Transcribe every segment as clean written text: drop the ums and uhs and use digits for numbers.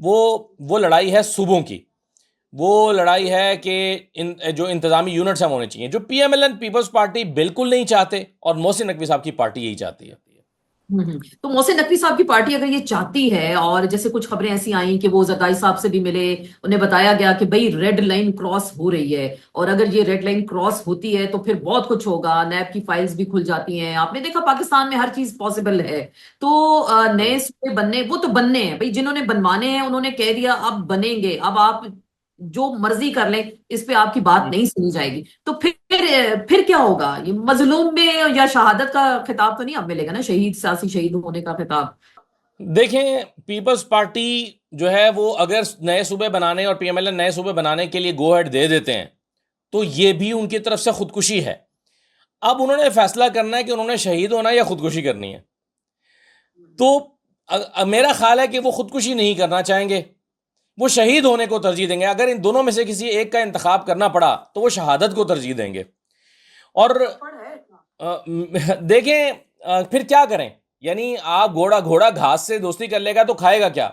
وہ لڑائی ہے صوبوں کی، وہ لڑائی ہے کہ جو انتظامی یونٹس ہیں وہ ہونے چاہیے، جو P M L N Peoples Party بالکل نہیں چاہتے، اور محسن نقوی صاحب کی پارٹی یہی چاہتی ہے۔ تو محسن نقوی صاحب کی پارٹی اگر یہ چاہتی ہے، اور جیسے کچھ خبریں ایسی آئیں کہ وہ زرداری صاحب سے بھی ملے، انہیں بتایا گیا کہ بھئی ریڈ لائن کراس ہو رہی ہے، اور اگر یہ ریڈ لائن کراس ہوتی ہے تو پھر بہت کچھ ہوگا، نیب کی فائلز بھی کھل جاتی ہیں، آپ نے دیکھا پاکستان میں ہر چیز پاسبل ہے، تو نئے صوبے بننے، وہ تو بننے ہیں بھئی، جنہوں نے بنوانے ہیں انہوں نے کہہ دیا اب بنیں گے، اب آپ جو مرضی کر لیں، اس پہ آپ کی بات نہیں سنی جائے گی، تو پھر کیا ہوگا؟ یہ مظلوم میں یا شہادت کا خطاب تو نہیں اب ملے گا نا، شہید، سیاسی شہید ہونے کا خطاب؟ دیکھیں، پیپلز پارٹی جو ہے وہ اگر نئے صوبے بنانے اور پی ایم ایل این نئے صوبے بنانے کے لیے گو ہیڈ دے دیتے ہیں تو یہ بھی ان کی طرف سے خودکشی ہے۔ اب انہوں نے فیصلہ کرنا ہے کہ انہوں نے شہید ہونا ہے یا خودکشی کرنی ہے۔ تو میرا خیال ہے کہ وہ خودکشی نہیں کرنا چاہیں گے، وہ شہید ہونے کو ترجیح دیں گے۔ اگر ان دونوں میں سے کسی ایک کا انتخاب کرنا پڑا تو وہ شہادت کو ترجیح دیں گے۔ اور دیکھیں پھر کیا کریں، یعنی آپ گھوڑا گھاس سے دوستی کر لے گا تو کھائے گا کیا؟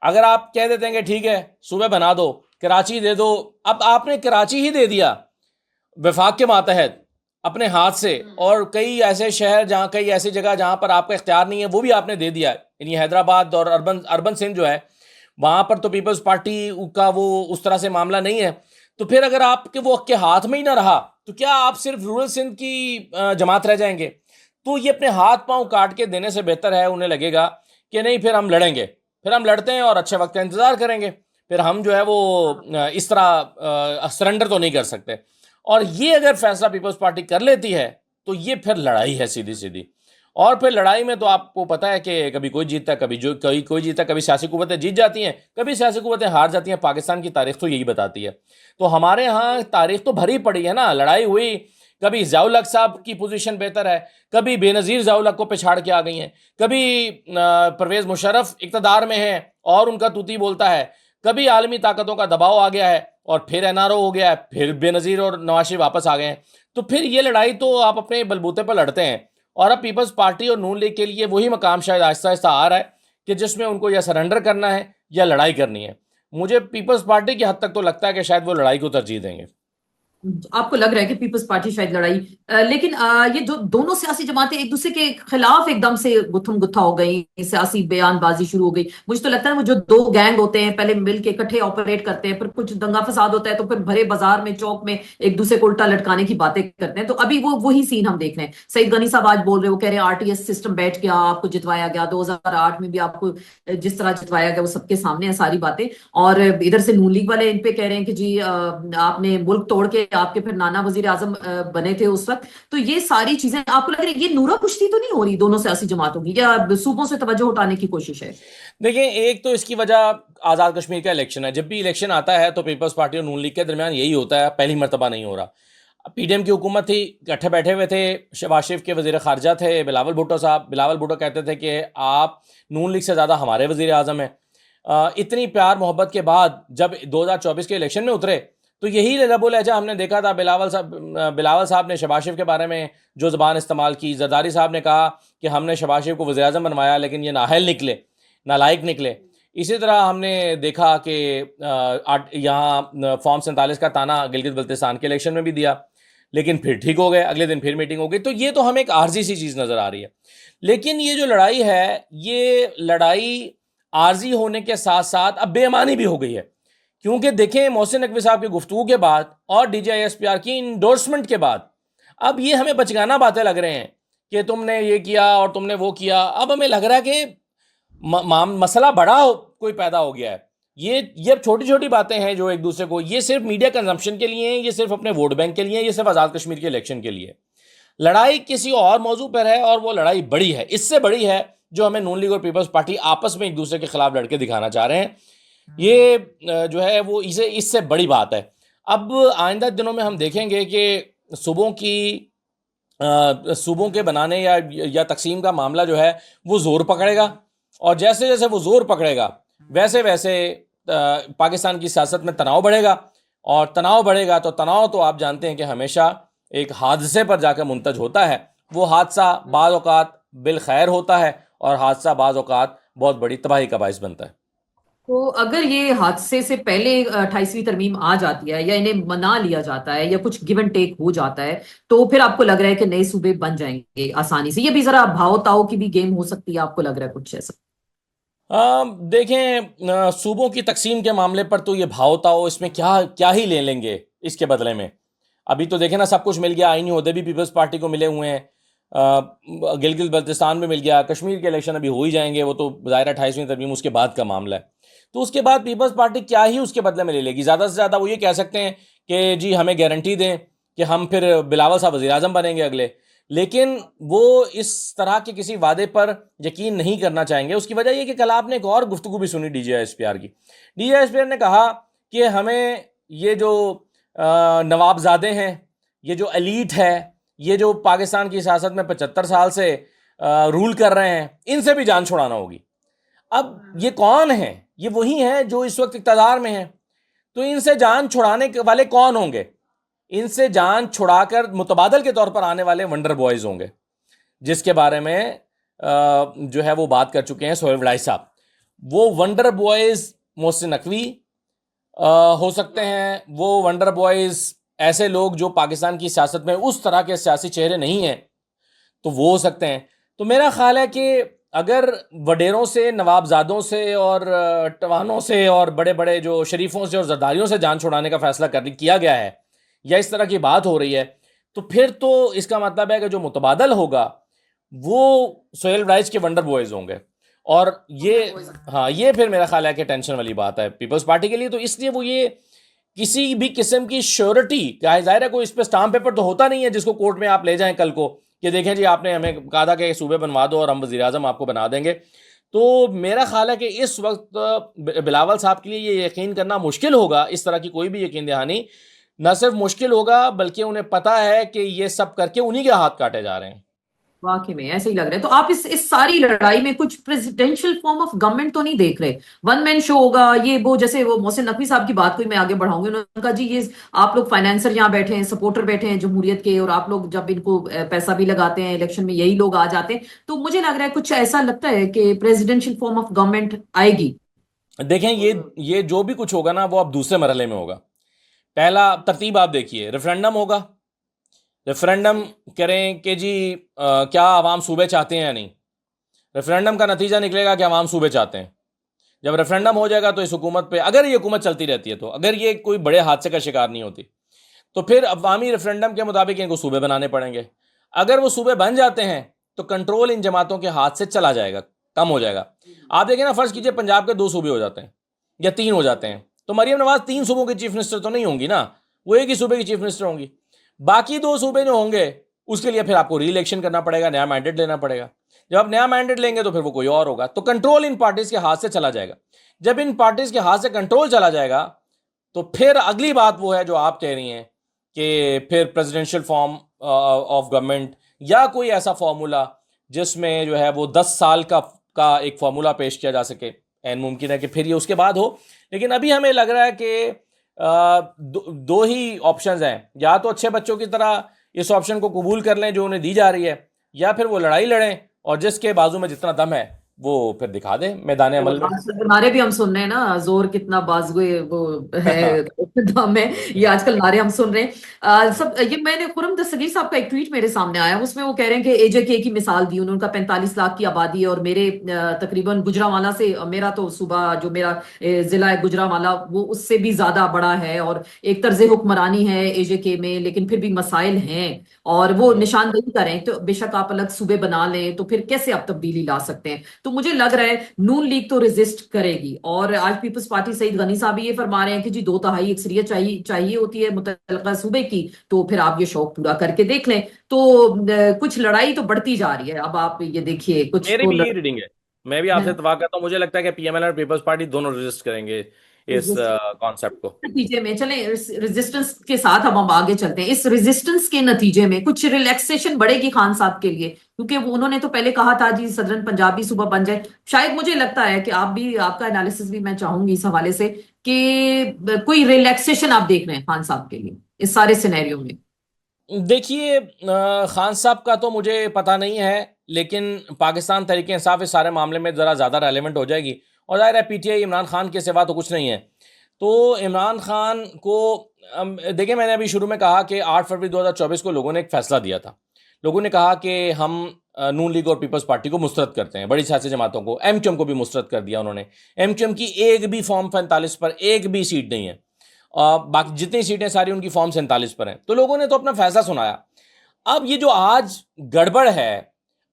اگر آپ کہہ دیتے ہیں کہ ٹھیک ہے صوبے بنا دو، کراچی دے دو، اب آپ نے کراچی ہی دے دیا وفاق کے ماتحت اپنے ہاتھ سے، اور کئی ایسے شہر جہاں، کئی ایسی جگہ جہاں پر آپ کا اختیار نہیں ہے وہ بھی آپ نے دے دیا، یعنی حیدرآباد اور اربن سندھ جو ہے وہاں پر تو پیپلز پارٹی کا وہ اس طرح سے معاملہ نہیں ہے۔ تو پھر اگر آپ کے وہ کے ہاتھ میں ہی نہ رہا تو کیا آپ صرف رورل سندھ کی جماعت رہ جائیں گے؟ تو یہ اپنے ہاتھ پاؤں کاٹ کے دینے سے بہتر ہے، انہیں لگے گا کہ نہیں پھر ہم لڑیں گے، پھر ہم لڑتے ہیں اور اچھے وقت کا انتظار کریں گے، پھر ہم جو ہے وہ اس طرح سرنڈر تو نہیں کر سکتے۔ اور یہ اگر فیصلہ پیپلز پارٹی کر لیتی ہے تو یہ پھر لڑائی ہے سیدھی سیدھی، اور پھر لڑائی میں تو آپ کو پتہ ہے کہ کبھی کوئی جیتتا ہے، کبھی کوئی جیتتا ہے، کبھی سیاسی قوتیں جیت جاتی ہیں، کبھی سیاسی قوتیں ہار جاتی ہیں۔ پاکستان کی تاریخ تو یہی بتاتی ہے۔ تو ہمارے ہاں تاریخ تو بھری پڑی ہے نا، لڑائی ہوئی، کبھی ضیاء الحق صاحب کی پوزیشن بہتر ہے، کبھی بے نظیر ضیاء الحق کو پچھاڑ کے آ گئی ہیں، کبھی پرویز مشرف اقتدار میں ہیں اور ان کا توتی بولتا ہے، کبھی عالمی طاقتوں کا دباؤ آ گیا ہے اور پھر این آر او ہو گیا ہے، پھر بے نظیر اور نواز شریف واپس آ گئے ہیں۔ تو پھر یہ لڑائی تو آپ اپنے بلبوتے پر لڑتے ہیں، اور اب پیپلز پارٹی اور نون لیگ کے لیے وہی مقام شاید آہستہ آہستہ آ رہا ہے کہ جس میں ان کو یا سرنڈر کرنا ہے یا لڑائی کرنی ہے۔ مجھے پیپلز پارٹی کی حد تک تو لگتا ہے کہ شاید وہ لڑائی کو ترجیح دیں گے۔ آپ کو لگ رہا ہے کہ پیپلز پارٹی شاید لڑائی، لیکن یہ جو دونوں سیاسی جماعتیں ایک دوسرے کے خلاف ایک دم سے گتھم گتھا ہو گئی، سیاسی بیان بازی شروع ہو گئی، مجھے تو لگتا ہے وہ جو دو گینگ ہوتے ہیں پہلے مل کے اکٹھے آپریٹ کرتے ہیں، پھر کچھ دنگا فساد ہوتا ہے تو پھر بھرے بازار میں چوک میں ایک دوسرے کو الٹا لٹکانے کی باتیں کرتے ہیں، تو ابھی وہی سین ہم دیکھ رہے ہیں۔ سعید غنی صاحب آج بول رہے، وہ کہہ رہے ہیں آر ٹی ایس سسٹم بیٹھ گیا، آپ کو جتوایا گیا 2008 میں بھی، آپ کو جس طرح جتوایا گیا وہ سب کے سامنے ہیں ساری باتیں، اور ادھر سے نون لیگ والے ان پہ کہہ رہے ہیں کہ جی آپ نے ملک توڑ کے، آپ کے پھر نانا وزیر اعظم بنے تھے اس وقت، تو یہ ساری چیزیں آپ کو لگ رہی ہے یہ نورا کشتی تو نہیں ہو رہی دونوں سیاسی جماعتوں کی، یا صوبوں سے توجہ ہٹانے کی کوشش ہے؟ دیکھیں، ایک تو اس کی وجہ آزاد کشمیر کا الیکشن ہے۔ جب بھی الیکشن آتا ہے تو پیپلز پارٹی اور نون لیگ کے درمیان یہی ہوتا ہے، پہلی مرتبہ نہیں ہو رہا۔ پی ڈی ایم کی حکومت تھی، اکٹھے بیٹھے ہوئے تھے، شہباز شریف کے وزیر خارجہ تھے بلاول بھٹو صاحب، بلاول بھٹو کہتے تھے کہ آپ نون لیگ سے زیادہ ہمارے وزیر اعظم ہیں۔ اتنی پیار محبت کے بعد جب 2024 کے الیکشن میں اترے تو یہی لب و لہجہ ہم نے دیکھا تھا۔ بلاول صاحب نے شہباز شریف کے بارے میں جو زبان استعمال کی، زرداری صاحب نے کہا کہ ہم نے شہباز شریف کو وزیر اعظم بنوایا لیکن یہ نااہل نکلے، نالائق نکلے۔ اسی طرح ہم نے دیکھا کہ یہاں فارم 47 کا تانا گلگت بلتستان کے الیکشن میں بھی دیا، لیکن پھر ٹھیک ہو گئے، اگلے دن پھر میٹنگ ہو گئی۔ تو یہ تو ہمیں ایک عارضی سی چیز نظر آ رہی ہے، لیکن یہ جو لڑائی ہے، یہ لڑائی عارضی ہونے کے ساتھ ساتھ اب بے ایمانی بھی ہو گئی ہے، کیونکہ دیکھیں محسن نقوی صاحب کی گفتگو کے بعد اور D G I S P R کی انڈورسمنٹ کے بعد اب یہ ہمیں بچگانہ باتیں لگ رہے ہیں کہ تم نے یہ کیا اور تم نے وہ کیا۔ اب ہمیں لگ رہا ہے کہ مسئلہ بڑا کوئی پیدا ہو گیا ہے۔ یہ چھوٹی چھوٹی باتیں ہیں جو ایک دوسرے کو، یہ صرف میڈیا کنزمپشن کے لیے ہیں، یہ صرف اپنے ووٹ بینک کے لیے ہیں، یہ صرف آزاد کشمیر کے الیکشن کے لیے۔ لڑائی کسی اور موضوع پر ہے اور وہ لڑائی بڑی ہے، اس سے بڑی ہے جو ہمیں نون لیگ اور پیپلز پارٹی آپس میں ایک دوسرے کے خلاف لڑ کے دکھانا چاہ رہے ہیں۔ یہ جو ہے وہ اس سے بڑی بات ہے۔ اب آئندہ دنوں میں ہم دیکھیں گے کہ صوبوں کے بنانے یا تقسیم کا معاملہ جو ہے وہ زور پکڑے گا، اور جیسے جیسے وہ زور پکڑے گا ویسے ویسے پاکستان کی سیاست میں تناؤ بڑھے گا، اور تناؤ بڑھے گا تو تناؤ تو آپ جانتے ہیں کہ ہمیشہ ایک حادثے پر جا کے منتج ہوتا ہے۔ وہ حادثہ بعض اوقات بالخیر ہوتا ہے اور حادثہ بعض اوقات بہت بڑی تباہی کا باعث بنتا ہے۔ تو اگر یہ حادثے سے پہلے 28ویں ترمیم آ جاتی ہے یا انہیں منا لیا جاتا ہے یا کچھ گیو اینڈ ٹیک ہو جاتا ہے تو پھر آپ کو لگ رہا ہے کہ نئے صوبے بن جائیں گے آسانی سے؟ یہ بھی ذرا بھاؤ تاؤ کی بھی گیم ہو سکتی ہے، آپ کو لگ رہا ہے کچھ ایسا؟ دیکھیں، صوبوں کی تقسیم کے معاملے پر تو یہ بھاؤ تاؤ اس میں کیا کیا ہی لے لیں گے اس کے بدلے میں. ابھی تو دیکھیں نا، سب کچھ مل گیا، آئینی عہدے بھی پیپلز پارٹی کو ملے ہوئے ہیں، گلگت بلتستان میں مل گیا، کشمیر کے الیکشن ابھی ہو ہی جائیں گے، وہ تو ظاہر 28ویں ترمیم اس کے بعد کا معاملہ ہے. تو اس کے بعد پیپلز پارٹی کیا ہی اس کے بدلے میں لے لے گی؟ زیادہ سے زیادہ وہ یہ کہہ سکتے ہیں کہ جی ہمیں گارنٹی دیں کہ ہم پھر بلاول صاحب وزیر اعظم بنیں گے اگلے. لیکن وہ اس طرح کے کسی وعدے پر یقین نہیں کرنا چاہیں گے. اس کی وجہ یہ کہ کل آپ نے ایک اور گفتگو بھی سنی D G S P R کی. D G S P R نے کہا کہ ہمیں یہ جو نوابزادے ہیں، یہ جو ایلیٹ ہے، یہ جو پاکستان کی سیاست میں 75 سال سے رول کر رہے ہیں، ان سے بھی جان چھڑانا ہوگی. اب یہ کون ہیں؟ یہ وہی ہیں جو اس وقت اقتدار میں ہیں. تو ان سے جان چھڑانے والے کون ہوں گے؟ ان سے جان چھڑا کر متبادل کے طور پر آنے والے ونڈر بوائز ہوں گے، جس کے بارے میں جو ہے وہ بات کر چکے ہیں سہیل وڑائی صاحب. وہ ونڈر بوائز محسن نقوی ہو سکتے ہیں، وہ ونڈر بوائز ایسے لوگ جو پاکستان کی سیاست میں اس طرح کے سیاسی چہرے نہیں ہیں تو وہ ہو سکتے ہیں. تو میرا خیال ہے کہ اگر وڈیروں سے، نوابزادوں سے اور ٹوانوں سے اور بڑے بڑے جو شریفوں سے اور زرداریوں سے جان چھڑانے کا فیصلہ کیا گیا ہے یا اس طرح کی بات ہو رہی ہے، تو پھر تو اس کا مطلب ہے کہ جو متبادل ہوگا وہ سہیل رائج کے ونڈر بوائز ہوں گے. اور یہ پھر میرا خیال ہے کہ ٹینشن والی بات ہے پیپلز پارٹی کے لیے. تو اس لیے وہ یہ کسی بھی قسم کی شیورٹی، کیا ظاہر ہے کوئی اس پہ اسٹامپ پیپر تو ہوتا نہیں ہے جس کو کورٹ میں آپ لے جائیں کل کو کہ دیکھیں جی آپ نے ہمیں کہا تھا کہ صوبے بنوا دو اور ہم وزیر اعظم آپ کو بنا دیں گے. تو میرا خیال ہے کہ اس وقت بلاول صاحب کے لیے یہ یقین کرنا مشکل ہوگا، اس طرح کی کوئی بھی یقین دہانی نہ صرف مشکل ہوگا بلکہ انہیں پتا ہے کہ یہ سب کر کے انہی کے ہاتھ کاٹے جا رہے ہیں. واقعی میں ایسا ہی لگ رہا ہے. تو آپ اس ساری لڑائی میں کچھ پریزیڈینشل فارم آف گورنمنٹ تو نہیں دیکھ رہے؟ ون مین شو ہوگا یہ وہ، جیسے وہ محسن نقوی صاحب کی بات کو میں آگے بڑھاؤں گی، انہوں نے کہا جی یہ آپ لوگ فائنینسر یہاں بیٹھے ہیں، سپورٹر بیٹھے ہیں جمہوریت کے، اور آپ لوگ جب ان کو پیسہ بھی لگاتے ہیں الیکشن میں یہی لوگ آ جاتے ہیں. تو مجھے لگ رہا ہے کچھ ایسا لگتا ہے کہ پریزیڈینشل فارم آف گورنمنٹ آئے گی. دیکھیں یہ جو بھی کچھ ہوگا نا وہ اب دوسرے مرحلے میں ہوگا. پہلا ترتیب آپ دیکھیے، ریفرینڈم ہوگا. ریفرینڈم کریں کہ جی کیا عوام صوبے چاہتے ہیں یا نہیں. ریفرینڈم کا نتیجہ نکلے گا کہ عوام صوبے چاہتے ہیں. جب ریفرینڈم ہو جائے گا تو اس حکومت پہ، اگر یہ حکومت چلتی رہتی ہے، تو اگر یہ کوئی بڑے حادثے کا شکار نہیں ہوتی، تو پھر عوامی ریفرینڈم کے مطابق ان کو صوبے بنانے پڑیں گے. اگر وہ صوبے بن جاتے ہیں تو کنٹرول ان جماعتوں کے ہاتھ سے چلا جائے گا، کم ہو جائے گا. آپ دیکھیں نا، فرض کیجئے پنجاب کے 2 صوبے ہو جاتے ہیں یا 3 ہو جاتے ہیں، تو مریم نواز 3 صوبوں کی چیف منسٹر تو نہیں ہوں گی نا، وہ ایک ہی صوبے کی چیف منسٹر ہوں گی. باقی 2 صوبے جو ہوں گے اس کے لیے پھر آپ کو ری الیکشن کرنا پڑے گا، نیا مینڈیٹ لینا پڑے گا. جب آپ نیا مینڈیٹ لیں گے تو پھر وہ کوئی اور ہوگا. تو کنٹرول ان پارٹیز کے ہاتھ سے چلا جائے گا. جب ان پارٹیز کے ہاتھ سے کنٹرول چلا جائے گا تو پھر اگلی بات وہ ہے جو آپ کہہ رہی ہیں کہ پھر پریزیڈنشل فارم آف گورنمنٹ یا کوئی ایسا فارمولا جس میں جو ہے وہ 10 سال کا ایک فارمولا پیش کیا جا سکے. این ممکن ہے کہ پھر یہ اس کے بعد ہو، لیکن ابھی ہمیں لگ رہا ہے کہ دو ہی آپشنز ہیں. یا تو اچھے بچوں کی طرح اس آپشن کو قبول کر لیں جو انہیں دی جا رہی ہے، یا پھر وہ لڑائی لڑیں اور جس کے بازو میں جتنا دم ہے وہ پھر دکھا دیں میدان عمل میں. نعرے بھی ہم سن رہے ہیں نا، زور کتنا بازوئے وہ ہے دم ہے، یہ آج کل نعرے ہم سن رہے ہیں. سب یہ میں نے خرم دستگیر صاحب کا ایک ٹویٹ میرے سامنے آیا، اس میں وہ کہہ رہے ہیں کہ اے جے کے کی مثال دی انہوں کا 45 لاکھ کی آبادی ہے اور میرے تقریباً گجرانوالہ سے، میرا تو صوبہ جو میرا ضلع ہے گجرانوالہ وہ اس سے بھی زیادہ بڑا ہے، اور ایک طرز حکمرانی ہے اے جے کے میں، لیکن پھر بھی مسائل ہیں اور وہ نشاندہی کریں. تو بے شک آپ الگ صوبے بنا لیں تو پھر کیسے آپ تبدیلی لا سکتے ہیں؟ تو مجھے لگ رہا ہے نون لیگ تو ریزسٹ کرے گی. اور آج پیپلز پارٹی سعید غنی صاحب یہ فرما رہے ہیں کہ جی 2/3 اکثریت چاہیے ہوتی ہے متعلقہ صوبے کی، تو پھر آپ یہ شوق پورا کر کے دیکھ لیں. تو کچھ لڑائی تو بڑھتی جا رہی ہے. اب آپ یہ دیکھیے کچھ میری تو بھی یہی ریڈنگ ہے، میں بھی آپ سے اتفاق کرتا ہوں. مجھے لگتا ہے کہ پی ایم ایل اور پیپلز پارٹی دونوں ریزسٹ کریں گے اس کانسیپٹ کو. نتیجے میں چلیں ریزسٹنس کے ساتھ اب ہم آگے چلتے ہیں. اس ریزسٹنس کے نتیجے میں کچھ ریلیکسیشن بڑھے گی خان صاحب کے لیے، کیونکہ انہوں نے تو پہلے کہا تھا جی صدرن پنجابی صوبہ بن جائے. شاید مجھے لگتا ہے کہ آپ کا انالیسس بھی میں چاہوں گی اس حوالے سے کہ کوئی ریلیکسیشن آپ دیکھ رہے ہیں خان صاحب کے لیے اس سارے سینیریو میں. دیکھیے، خان صاحب کا تو مجھے پتہ نہیں ہے، لیکن پاکستان تحریک انصاف اس سارے معاملے میں ذرا زیادہ ریلیونٹ ہو جائے گی. اور ظاہر ہے P T I Imran Khan کے سوا تو کچھ نہیں ہے. تو عمران خان کو دیکھیں، میں نے ابھی شروع میں کہا کہ 8 فروری 2024 کو لوگوں نے ایک فیصلہ دیا تھا. لوگوں نے کہا کہ ہم نون لیگ اور پیپلز پارٹی کو مسترد کرتے ہیں، بڑی سیاسی جماعتوں کو. ایم کیو ایم کو بھی مسترد کر دیا انہوں نے. ایم کیو ایم کی ایک بھی فارم 45 پر ایک بھی سیٹ نہیں ہے، باقی جتنی سیٹیں ساری ان کی فارم 47 پر ہیں. تو لوگوں نے تو اپنا فیصلہ سنایا. اب یہ جو آج گڑبڑ ہے،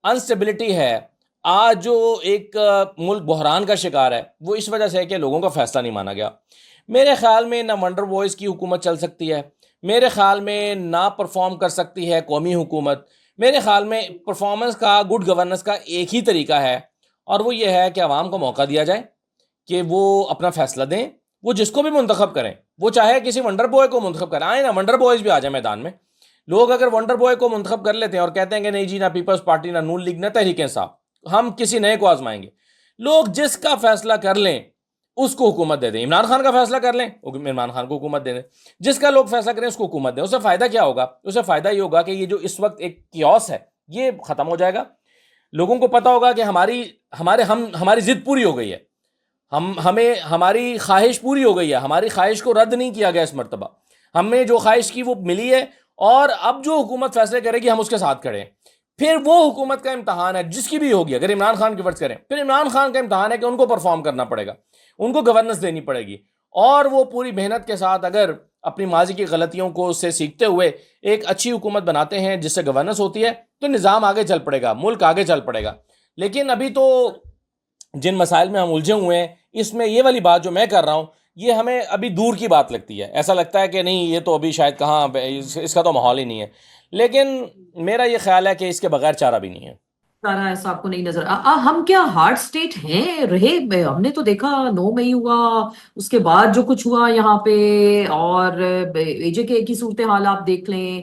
انسٹیبلٹی ہے، آج جو ایک ملک بحران کا شکار ہے، وہ اس وجہ سے ہے کہ لوگوں کا فیصلہ نہیں مانا گیا. میرے خیال میں نہ ونڈر بوائز کی حکومت چل سکتی ہے، میرے خیال میں نہ پرفارم کر سکتی ہے قومی حکومت. میرے خیال میں پرفارمنس کا، گڈ گورننس کا ایک ہی طریقہ ہے، اور وہ یہ ہے کہ عوام کو موقع دیا جائے کہ وہ اپنا فیصلہ دیں. وہ جس کو بھی منتخب کریں، وہ چاہے کسی ونڈر بوائے کو منتخب کریں. آئیں نا، ونڈر بوائز بھی آ جائیں میدان میں. لوگ اگر ونڈر بوائے کو منتخب کر لیتے ہیں اور کہتے ہیں کہ نہیں جی، نہ پیپلز پارٹی، نہ نون لیگ، نہ تحریک انصاف، ہم کسی نئے کو آزمائیں گے. لوگ جس کا فیصلہ کر لیں اس کو حکومت دے دیں. عمران خان کا فیصلہ کر لیں، عمران خان کو حکومت دے دیں. جس کا لوگ فیصلہ کریں اس کو حکومت دیں. اس سے فائدہ کیا ہوگا؟ اس سے فائدہ یہ ہوگا کہ یہ جو اس وقت ایک کیوس ہے یہ ختم ہو جائے گا. لوگوں کو پتا ہوگا کہ ہماری ضد پوری ہو گئی ہے، ہماری خواہش پوری ہو گئی ہے، ہماری خواہش کو رد نہیں کیا گیا اس مرتبہ. ہمیں جو خواہش کی وہ ملی ہے، اور اب جو حکومت فیصلے کرے گی ہم اس کے ساتھ کھڑے ہیں. پھر وہ حکومت کا امتحان ہے جس کی بھی ہوگی. اگر عمران خان کی فرض کریں، پھر عمران خان کا امتحان ہے کہ ان کو پرفارم کرنا پڑے گا، ان کو گورننس دینی پڑے گی. اور وہ پوری محنت کے ساتھ اگر اپنی ماضی کی غلطیوں کو سے سیکھتے ہوئے ایک اچھی حکومت بناتے ہیں جس سے گورننس ہوتی ہے، تو نظام آگے چل پڑے گا، ملک آگے چل پڑے گا. لیکن ابھی تو جن مسائل میں ہم الجھے ہوئے ہیں، اس میں یہ والی بات جو میں کر رہا ہوں یہ ہمیں ابھی دور کی بات لگتی ہے. ایسا لگتا ہے کہ نہیں، یہ تو ابھی شاید کہاں، اس کا تو ماحول ہی نہیں ہے. لیکن میرا یہ خیال ہے کہ اس کے بغیر چارہ بھی نہیں ہے. سارا ایسا آپ کو نہیں نظر ہم کیا ہارڈ اسٹیٹ ہیں رہے؟ ہم نے تو دیکھا 9 مئی ہوا، اس کے بعد جو کچھ ہوا یہاں پہ، اور اے جے کے کی صورتحال آپ دیکھ لیں،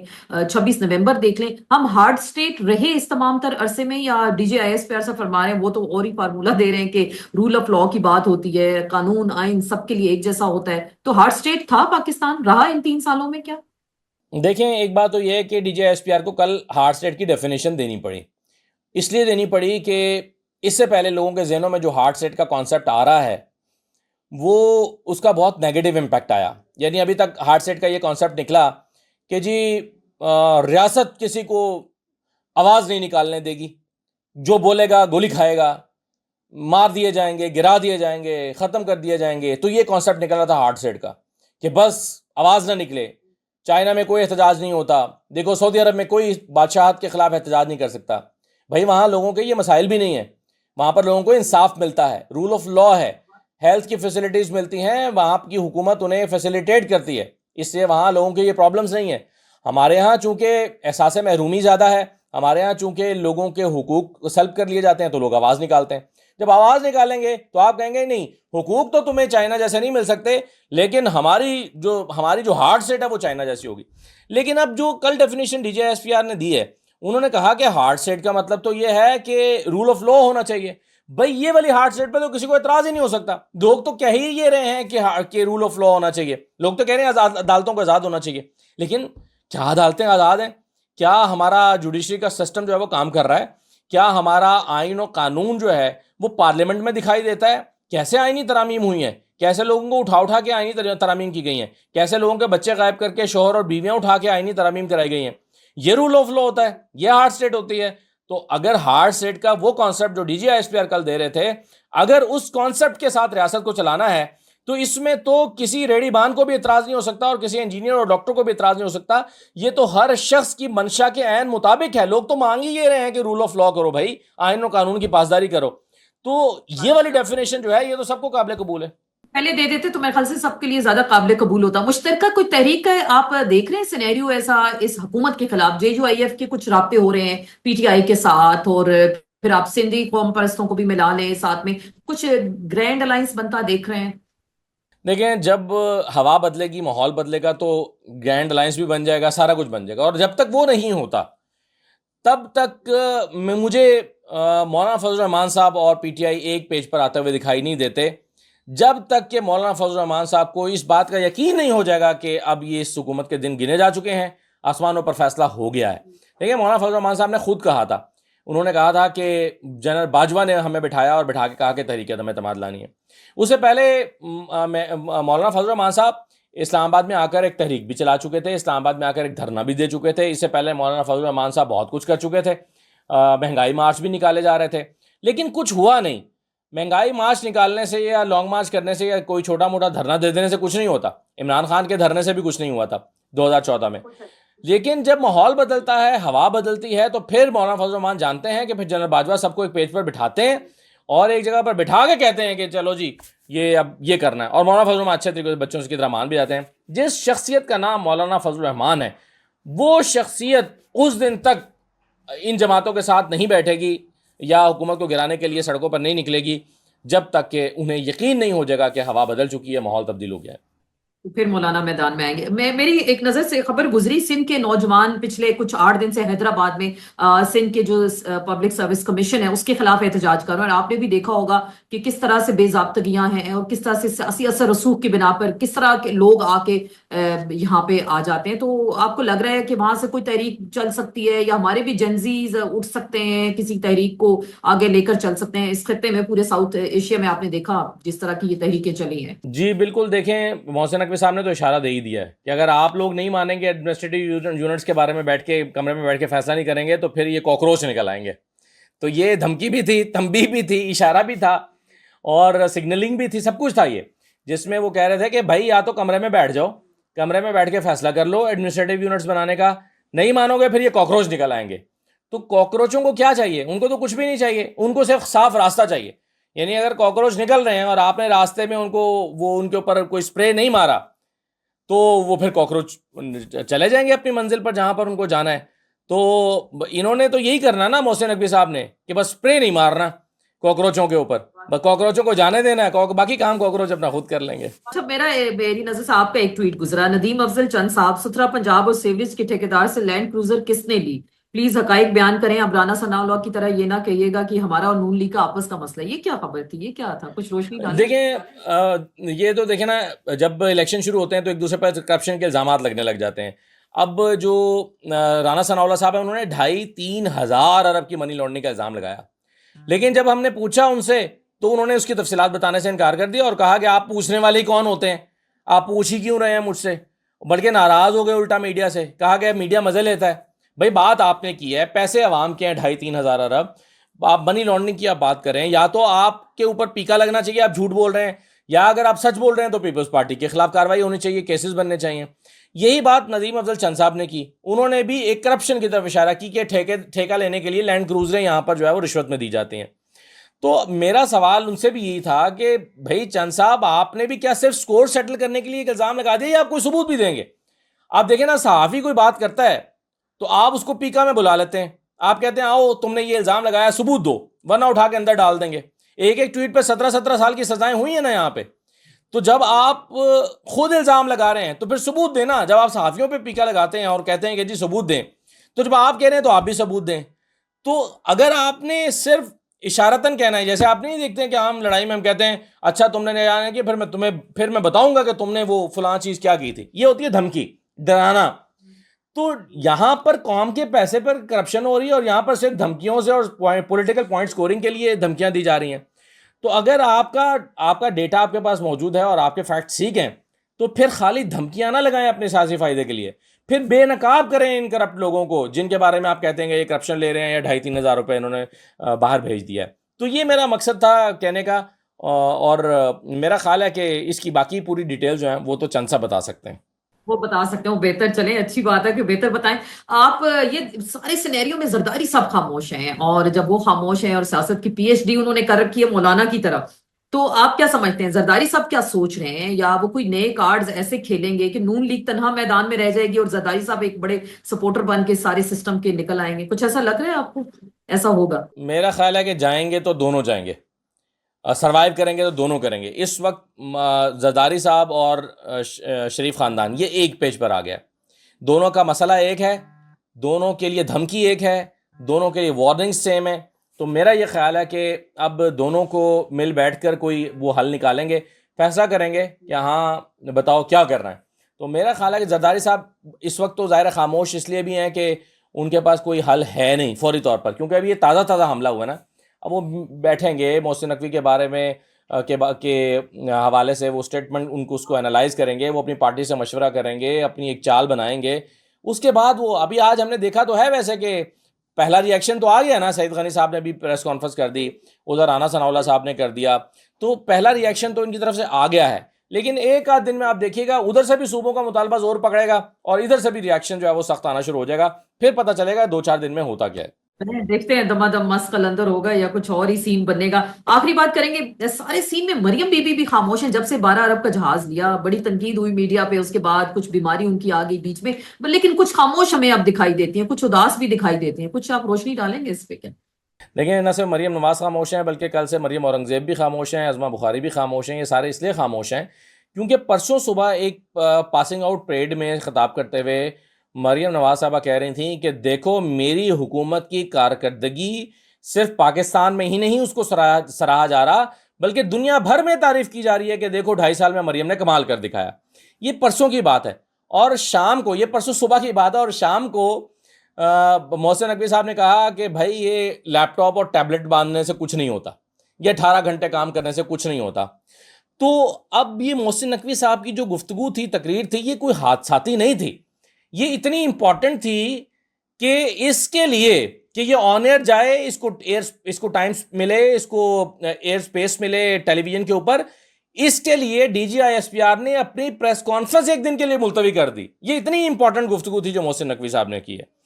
26 نومبر دیکھ لیں. ہم ہارڈ اسٹیٹ رہے اس تمام تر عرصے میں، یا ڈی جے آئی ایس پہ ایسا فرما رہے ہیں؟ وہ تو اور ہی فارمولہ دے رہے ہیں کہ رول آف لا کی بات ہوتی ہے، قانون آئین سب کے لیے ایک جیسا ہوتا ہے. تو ہارڈ اسٹیٹ تھا پاکستان، رہا ان 3 سالوں میں کیا؟ دیکھیں، ایک بات تو یہ ہے کہ D J S P are کو کل ہارڈ اسٹیٹ کی ڈیفینیشن دینی پڑی. اس لیے دینی پڑی کہ اس سے پہلے لوگوں کے ذہنوں میں جو ہارڈ سیٹ کا کانسیپٹ آ رہا ہے وہ اس کا بہت نیگیٹو امپیکٹ آیا. یعنی ابھی تک ہارڈ سیٹ کا یہ کانسیپٹ نکلا کہ جی ریاست کسی کو آواز نہیں نکالنے دے گی، جو بولے گا گولی کھائے گا، مار دیے جائیں گے، گرا دیے جائیں گے، ختم کر دیے جائیں گے. تو یہ کانسیپٹ نکلا تھا ہارڈ سیٹ کا کہ بس آواز نہ نکلے. چائنا میں کوئی احتجاج نہیں ہوتا، دیکھو سعودی عرب میں کوئی بادشاہت کے خلاف احتجاج نہیں کر سکتا. بھائی وہاں لوگوں کے یہ مسائل بھی نہیں ہیں، وہاں پر لوگوں کو انصاف ملتا ہے، رول آف لا ہے، ہیلتھ کی فیسلٹیز ملتی ہیں، وہاں کی حکومت انہیں فیسیلیٹیٹ کرتی ہے، اس سے وہاں لوگوں کے یہ پرابلمز نہیں ہیں. ہمارے ہاں چونکہ احساس محرومی زیادہ ہے، ہمارے ہاں چونکہ لوگوں کے حقوق سلب کر لیے جاتے ہیں تو لوگ آواز نکالتے ہیں. جب آواز نکالیں گے تو آپ کہیں گے نہیں، حقوق تو تمہیں چائنا جیسے نہیں مل سکتے، لیکن ہماری جو ہارڈ سیٹ ہے وہ چائنا جیسی ہوگی. لیکن اب جو کل definition D J S P R نے دی ہے، انہوں نے کہا کہ ہارڈ سیٹ کا مطلب تو یہ ہے کہ رول آف لا ہونا چاہیے. بھائی یہ والی ہارڈ سیٹ پہ تو کسی کو اعتراض ہی نہیں ہو سکتا. لوگ تو کہہ ہی یہ رہے ہیں کہ رول آف لا ہونا چاہیے، لوگ تو کہہ رہے ہیں عدالتوں کو آزاد ہونا چاہیے. لیکن کیا عدالتیں آزاد ہیں؟ کیا ہمارا جوڈیشری کا سسٹم جو ہے وہ کام کر رہا ہے؟ کیا ہمارا آئین و قانون جو ہے وہ پارلیمنٹ میں دکھائی دیتا ہے؟ کیسے آئینی ترامیم ہوئی ہیں، کیسے لوگوں کو اٹھا کے آئینی ترامیم کی گئی ہیں، کیسے لوگوں کے بچے غائب کر کے شوہر اور بیویاں اٹھا کے آئینی ترامیم کرائی گئی ہیں. یہ رول آف لا ہوتا ہے، یہ ہارڈ سٹیٹ ہوتی ہے. تو اگر ہارڈ سٹیٹ کا وہ کانسیپٹ جو D G S P R کل دے رہے تھے، اگر اس کانسیپٹ کے ساتھ ریاست کو چلانا ہے تو اس میں تو کسی ریڈی بان کو بھی اعتراض نہیں ہو سکتا، اور کسی انجینئر اور ڈاکٹر کو بھی اعتراض نہیں ہو سکتا. یہ تو ہر شخص کی منشا کے عین مطابق ہے. لوگ تو مانگ ہی یہ رہے ہیں کہ رول آف لا کرو بھائی، آئین و قانون کی پاسداری کرو. تو یہ والی ڈیفینیشن جو ہے یہ تو سب کو قابل قبول ہے. پہلے دے دیتے تو میرے خیال سے سب کے لیے زیادہ قابل قبول ہوتا. مشترکہ کوئی تحریک ہے آپ دیکھ رہے ہیں سینیریو ایسا اس حکومت کے خلاف؟ جے جو آئی ایف کے کچھ رابطے ہو رہے ہیں پی ٹی آئی کے ساتھ، اور پھر آپ سندھی قوم پرستوں کو بھی ملا لیں ساتھ میں، کچھ گرینڈ الائنس بنتا دیکھ رہے ہیں؟ دیکھیں، جب ہوا بدلے گی، ماحول بدلے گا، تو گرینڈ الائنس بھی بن جائے گا، سارا کچھ بن جائے گا. اور جب تک وہ نہیں ہوتا تب تک مجھے مولانا فضل الرحمان صاحب اور پی ٹی آئی ایک پیج پر آتے ہوئے دکھائی نہیں دیتے، جب تک کہ مولانا فضل الرحمان صاحب کو اس بات کا یقین نہیں ہو جائے گا کہ اب یہ اس حکومت کے دن گنے جا چکے ہیں، آسمانوں پر فیصلہ ہو گیا ہے. دیکھیں، مولانا فضل الرحمان صاحب نے خود کہا تھا، انہوں نے کہا تھا کہ جنرل باجوہ نے ہمیں بٹھایا اور بٹھا کے کہا کہ تحریک عدم اعتماد لانی ہے. اس سے پہلے مولانا فضل الرحمان صاحب اسلام آباد میں آ کر ایک تحریک بھی چلا چکے تھے, اسلام آباد میں آ کر ایک دھرنا بھی دے چکے تھے. اس سے پہلے مولانا فضل الرحمان صاحب بہت کچھ کر چکے تھے, مہنگائی مارچ بھی نکالے جا رہے تھے, لیکن کچھ ہوا نہیں. مہنگائی مارچ نکالنے سے یا لانگ مارچ کرنے سے یا کوئی چھوٹا موٹا دھرنا دے دینے سے کچھ نہیں ہوتا. عمران خان کے دھرنے سے بھی کچھ نہیں ہوا تھا 2014 میں. لیکن جب ماحول بدلتا ہے, ہوا بدلتی ہے, تو پھر مولانا فضل الرحمان جانتے ہیں کہ پھر جنرل باجوہ سب کو ایک پیج پر بٹھاتے ہیں اور ایک جگہ پر بٹھا کے کہتے ہیں کہ چلو جی یہ اب یہ کرنا ہے. اور مولانا فضل الرحمان اچھے طریقے سے بچوں کی طرح مان بھی جاتے ہیں. جس شخصیت کا نام مولانا فضل الرحمان ہے, وہ شخصیت اس دن تک ان جماعتوں کے ساتھ نہیں بیٹھے گی یا حکومت کو گرانے کے لیے سڑکوں پر نہیں نکلے گی جب تک کہ انہیں یقین نہیں ہو جائے گا کہ ہوا بدل چکی ہے, ماحول تبدیل ہو گیا ہے. پھر مولانا میدان میں آئیں گے. میری ایک نظر سے خبر گزری, سندھ کے نوجوان پچھلے کچھ 8 دن سے حیدرآباد میں سندھ کے جو پبلک سروس کمیشن ہے اس کے خلاف احتجاج کر رہے ہیں. اور آپ نے بھی دیکھا ہوگا کہ کس طرح سے بے ضابطگیاں ہیں اور کس طرح سے سیاسی اثر رسوخ کی بنا پر کس طرح کے لوگ آ کے یہاں پہ آ جاتے ہیں. تو آپ کو لگ رہا ہے کہ وہاں سے کوئی تحریک چل سکتی ہے یا ہمارے بھی جنزیز اٹھ سکتے ہیں, کسی تحریک کو آگے لے کر چل سکتے ہیں؟ اس خطے میں, پورے ساؤتھ ایشیا میں آپ نے دیکھا جس طرح کی یہ تحریکیں چلی ہیں. جی بالکل, دیکھیں محسن نقوی صاحب نے تو اشارہ دے ہی دیا ہے کہ اگر آپ لوگ نہیں مانیں گے ایڈمنسٹریٹو یونٹس کے بارے میں بیٹھ کے کمرے میں بیٹھ کے فیصلہ نہیں کریں گے تو پھر یہ کاکروچ نکل آئیں گے. تو یہ دھمکی بھی تھی, تنبیہ بھی تھی, اشارہ بھی تھا اور سگنلنگ بھی تھی, سب کچھ تھا یہ, جس میں وہ کہہ رہے تھے کہ بھائی یا تو کمرے میں بیٹھ جاؤ, کمرے میں بیٹھ کے فیصلہ کر لو ایڈمنسٹریٹو یونٹس بنانے کا, نہیں مانو گے پھر یہ کاکروچ نکل آئیں گے. تو کاکروچوں کو کیا چاہیے؟ ان کو تو کچھ بھی نہیں چاہیے, ان کو صرف صاف راستہ چاہیے. یعنی اگر کاکروچ نکل رہے ہیں اور آپ نے راستے میں ان کو ان کے اوپر کوئی اسپرے نہیں مارا تو وہ پھر کاکروچ چلے جائیں گے اپنی منزل پر جہاں پر ان کو جانا ہے. تو انہوں نے تو یہی کرنا نا محسن نقوی صاحب نے کہ بس اسپرے نہیں مارنا کاکروچوں کے اوپر, بس کاکروچوں کو جانے دینا ہے, باقی کام کاکروچ اپنا خود کر لیں گے. اچھا, میری نظر سے آپ کا ایک ٹویٹ گزرا, ندیم افضل چند صاحب, ستھرا پنجاب اور سیوریج کے ٹھیکیدار سے لینڈ کروزر کس نے لی؟ پلیز حقائق بیان کریں. اب رانا ثناء اللہ کی طرح یہ نہ کہیے گا کہ ہمارا اور نون لیگ کا آپس کا مسئلہ ہے. یہ کیا خبر تھی, یہ کیا تھا, کچھ روشنی ڈالیں. دیکھیں یہ تو دیکھیں نا, جب الیکشن شروع ہوتے ہیں تو ایک دوسرے پر کرپشن کے الزامات لگنے لگ جاتے ہیں. اب جو رانا ثناء اللہ صاحب ہیں انہوں نے 2,500-3 ہزار ارب کی منی لانڈرنگ کا الزام لگایا, لیکن جب ہم نے پوچھا ان سے تو انہوں نے اس کی تفصیلات بتانے سے انکار کر دیا اور کہا کہ آپ پوچھنے والے ہی کون ہوتے ہیں, آپ پوچھ ہی کیوں رہے ہیں مجھ سے, بلکہ ناراض ہو گئے الٹا میڈیا سے. کہا کہ میڈیا مزے لیتا ہے. بھائی بات آپ نے کی ہے, پیسے عوام کے ہیں 2,500-3 ہزار ارب, آپ منی لانڈرنگ کی آپ بات کریں, یا تو آپ کے اوپر پیکا لگنا چاہیے آپ جھوٹ بول رہے ہیں, یا اگر آپ سچ بول رہے ہیں تو پیپلز پارٹی کے خلاف کارروائی ہونی چاہیے, کیسز بننے چاہیے. یہی بات ندیم افضل چند صاحب نے کی, انہوں نے بھی ایک کرپشن کی طرف اشارہ کی کہ ٹھیکہ لینے کے لیے لینڈ کروزریں یہاں پر جو ہے وہ رشوت میں دی جاتی ہیں. تو میرا سوال ان سے بھی یہی تھا کہ بھائی چند صاحب آپ نے بھی کیا صرف سکور سیٹل کرنے کے لیے ایک الزام لگا دیا یا آپ کوئی ثبوت بھی دیں گے؟ آپ دیکھیں نا, صحافی کوئی بات کرتا ہے تو آپ اس کو پیکا میں بلا لیتے ہیں, آپ کہتے ہیں آؤ تم نے یہ الزام لگایا ثبوت دو, ورنہ اٹھا کے اندر ڈال دیں گے. ایک ٹویٹ پہ 17 سال کی سزائیں ہوئی ہیں نا یہاں پہ. تو جب آپ خود الزام لگا رہے ہیں تو پھر ثبوت دیں نا. جب آپ صحافیوں پہ پیکا لگاتے ہیں اور کہتے ہیں کہ جی ثبوت دیں, تو جب آپ کہہ رہے ہیں تو آپ بھی ثبوت دیں. تو اگر آپ نے صرف اشارتاً کہنا ہے, جیسے آپ نہیں دیکھتے ہیں کہ عام لڑائی میں ہم کہتے ہیں اچھا تم نے جانا کہ پھر میں بتاؤں گا کہ تم نے وہ فلاں چیز کیا کی تھی, یہ ہوتی ہے دھمکی, ڈرانا. تو یہاں پر قوم کے پیسے پر کرپشن ہو رہی ہے اور یہاں پر صرف دھمکیوں سے اور پولیٹیکل پوائنٹ سکورنگ کے لیے دھمکیاں دی جا رہی ہیں. تو اگر آپ کا ڈیٹا آپ کے پاس موجود ہے اور آپ کے فیکٹ ٹھیک ہیں تو پھر خالی دھمکیاں نہ لگائیں اپنے سیاسی فائدے کے لیے, پھر بے نقاب کریں ان کرپٹ لوگوں کو جن کے بارے میں آپ کہتے ہیں کہ یہ کرپشن لے رہے ہیں یا 2,500-3 ہزار روپے انہوں نے باہر بھیج دیا ہے. تو یہ میرا مقصد تھا کہنے کا, اور میرا خیال ہے کہ اس کی باقی پوری ڈیٹیل جو ہیں وہ تو چند سا بتا سکتے ہیں. وہ بتا سکتے ہیں, وہ بہتر چلیں, اچھی بات ہے کہ بہتر بتائیں. آپ یہ سارے سینیریو میں زرداری صاحب خاموش ہیں, اور جب وہ خاموش ہیں اور سیاست کی پی ایچ ڈی انہوں نے کر رکھی ہے مولانا کی طرف, تو آپ کیا سمجھتے ہیں زرداری صاحب کیا سوچ رہے ہیں؟ یا وہ کوئی نئے کارڈز ایسے کھیلیں گے کہ نون لیگ تنہا میدان میں رہ جائے گی اور زرداری صاحب ایک بڑے سپورٹر بن کے سارے سسٹم کے نکل آئیں گے؟ کچھ ایسا لگ رہا ہے آپ کو ایسا ہوگا؟ میرا خیال ہے کہ جائیں گے تو دونوں جائیں گے, سروائیو کریں گے تو دونوں کریں گے. اس وقت زرداری صاحب اور شریف خاندان یہ ایک پیج پر آ گیا, دونوں کا مسئلہ ایک ہے, دونوں کے لیے دھمکی ایک ہے, دونوں کے لیے وارننگ سیم ہے. تو میرا یہ خیال ہے کہ اب دونوں کو مل بیٹھ کر کوئی وہ حل نکالیں گے, فیصلہ کریں گے کہ ہاں بتاؤ کیا کرنا ہے. تو میرا خیال ہے کہ زرداری صاحب اس وقت تو ظاہر خاموش اس لیے بھی ہیں کہ ان کے پاس کوئی حل ہے نہیں فوری طور پر، کیونکہ ابھی یہ تازہ تازہ حملہ ہوا ہے نا. اب وہ بیٹھیں گے محسن نقوی کے بارے میں کے حوالے سے وہ اسٹیٹمنٹ اس کو انالائز کریں گے، وہ اپنی پارٹی سے مشورہ کریں گے، اپنی ایک چال بنائیں گے. اس کے بعد وہ ابھی آج ہم نے دیکھا تو ہے ویسے کہ پہلا ری ایکشن تو آ گیا نا، سعید غنی صاحب نے بھی پریس کانفرنس کر دی، ادھر رانا ثناءاللہ صاحب نے کر دیا، تو پہلا ری ایکشن تو ان کی طرف سے آ گیا ہے. لیکن ایک آدھ دن میں آپ دیکھیے گا ادھر سے بھی صوبوں کا مطالبہ زور پکڑے گا اور ادھر سے بھی ری ایکشن جو ہے وہ سخت آنا شروع ہو جائے گا. پھر پتہ چلے گا 2-4 دن میں ہوتا کیا ہے. دیکھتے ہیں دمادم مست قلندر ہوگا یا کچھ اور ہی سین بنے گا. آخری بات کریں گے سارے سین میں مریم بی بی بھی خاموش ہیں. جب سے 12 ارب کا جہاز لیا بڑی تنقید ہوئی میڈیا پہ، اس کے بعد کچھ بیماری ان کی آ گئی بیچ میں، لیکن کچھ خاموش ہمیں اب دکھائی دیتی ہیں، کچھ اداس بھی دکھائی دیتی ہیں. کچھ آپ روشنی ڈالیں گے اس پہ کیا؟ دیکھیں، نہ صرف مریم نواز خاموش ہیں بلکہ کل سے مریم اورنگزیب بھی خاموش ہیں، عظمہ بخاری بھی خاموش ہیں. یہ سارے اس لیے خاموش ہیں کیونکہ پرسوں صبح ایک پاسنگ آؤٹ پریڈ میں خطاب کرتے ہوئے مریم نواز صاحبہ کہہ رہی تھیں کہ دیکھو میری حکومت کی کارکردگی صرف پاکستان میں ہی نہیں اس کو سراہا جا رہا، بلکہ دنیا بھر میں تعریف کی جا رہی ہے کہ دیکھو 2.5 سال میں مریم نے کمال کر دکھایا. یہ پرسوں کی بات ہے، اور شام کو، یہ پرسوں صبح کی بات ہے، اور شام کو محسن نقوی صاحب نے کہا کہ بھائی یہ لیپ ٹاپ اور ٹیبلٹ باندھنے سے کچھ نہیں ہوتا، یہ 18 گھنٹے کام کرنے سے کچھ نہیں ہوتا. تو اب یہ محسن نقوی صاحب کی جو گفتگو تھی، تقریر تھی، یہ کوئی حادثاتی نہیں تھی، یہ اتنی امپورٹنٹ تھی کہ اس کے لیے کہ یہ آن ایئر جائے، اس کو ٹائم ملے، اس کو ایئر سپیس ملے ٹیلی ویژن کے اوپر، اس کے لیے D G I S P R نے اپنی پریس کانفرنس ایک دن کے لیے ملتوی کر دی. یہ اتنی امپورٹنٹ گفتگو تھی جو محسن نقوی صاحب نے کی ہے.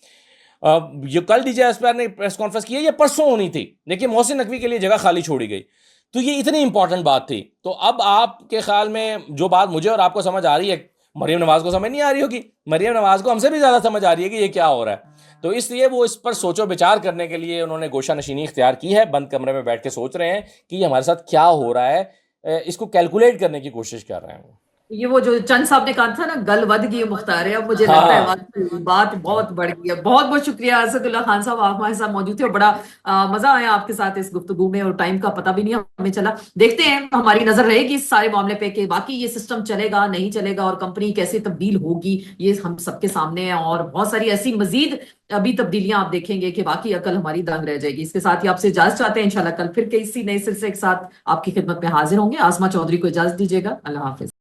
یہ کل D G I S P R نے پریس کانفرنس کی ہے، یہ پرسوں ہونی تھی، لیکن محسن نقوی کے لیے جگہ خالی چھوڑی گئی. تو یہ اتنی امپورٹنٹ بات تھی. تو اب آپ کے خیال میں جو بات مجھے اور آپ کو سمجھ آ رہی ہے، مریم نواز کو سمجھ نہیں آ رہی ہوگی. مریم نواز کو ہم سے بھی زیادہ سمجھ آ رہی ہے کہ یہ کیا ہو رہا ہے. تو اس لیے وہ اس پر سوچ و بچار کرنے کے لیے انہوں نے گوشہ نشینی اختیار کی ہے، بند کمرے میں بیٹھ کے سوچ رہے ہیں کہ یہ ہمارے ساتھ کیا ہو رہا ہے، اس کو کیلکولیٹ کرنے کی کوشش کر رہے ہیں. یہ وہ جو چند صاحب نے کہا تھا نا، گل ود گئی مختار ہے، اب مجھے لگتا ہے بات بہت بڑھ گئی ہے. بہت بہت شکریہ اسد اللہ خان صاحب، آپ ہمارے ساتھ موجود تھے اور بڑا مزہ آیا آپ کے ساتھ اس گفتگو میں، اور ٹائم کا پتہ بھی نہیں ہمیں چلا. دیکھتے ہیں، ہماری نظر رہے گی اس سارے معاملے پہ کہ باقی یہ سسٹم چلے گا نہیں چلے گا اور کمپنی کیسے تبدیل ہوگی، یہ ہم سب کے سامنے ہے. اور بہت ساری ایسی مزید ابھی تبدیلیاں آپ دیکھیں گے کہ باقی عقل ہماری دنگ رہ جائے گی. اس کے ساتھ ہی آپ سے اجازت چاہتے ہیں، انشاءاللہ کل پھر کسی نئے سلسلے کے ساتھ آپ کی خدمت میں حاضر ہوں گے. آسما چودھری کو اجازت دیجیے گا. اللہ حافظ.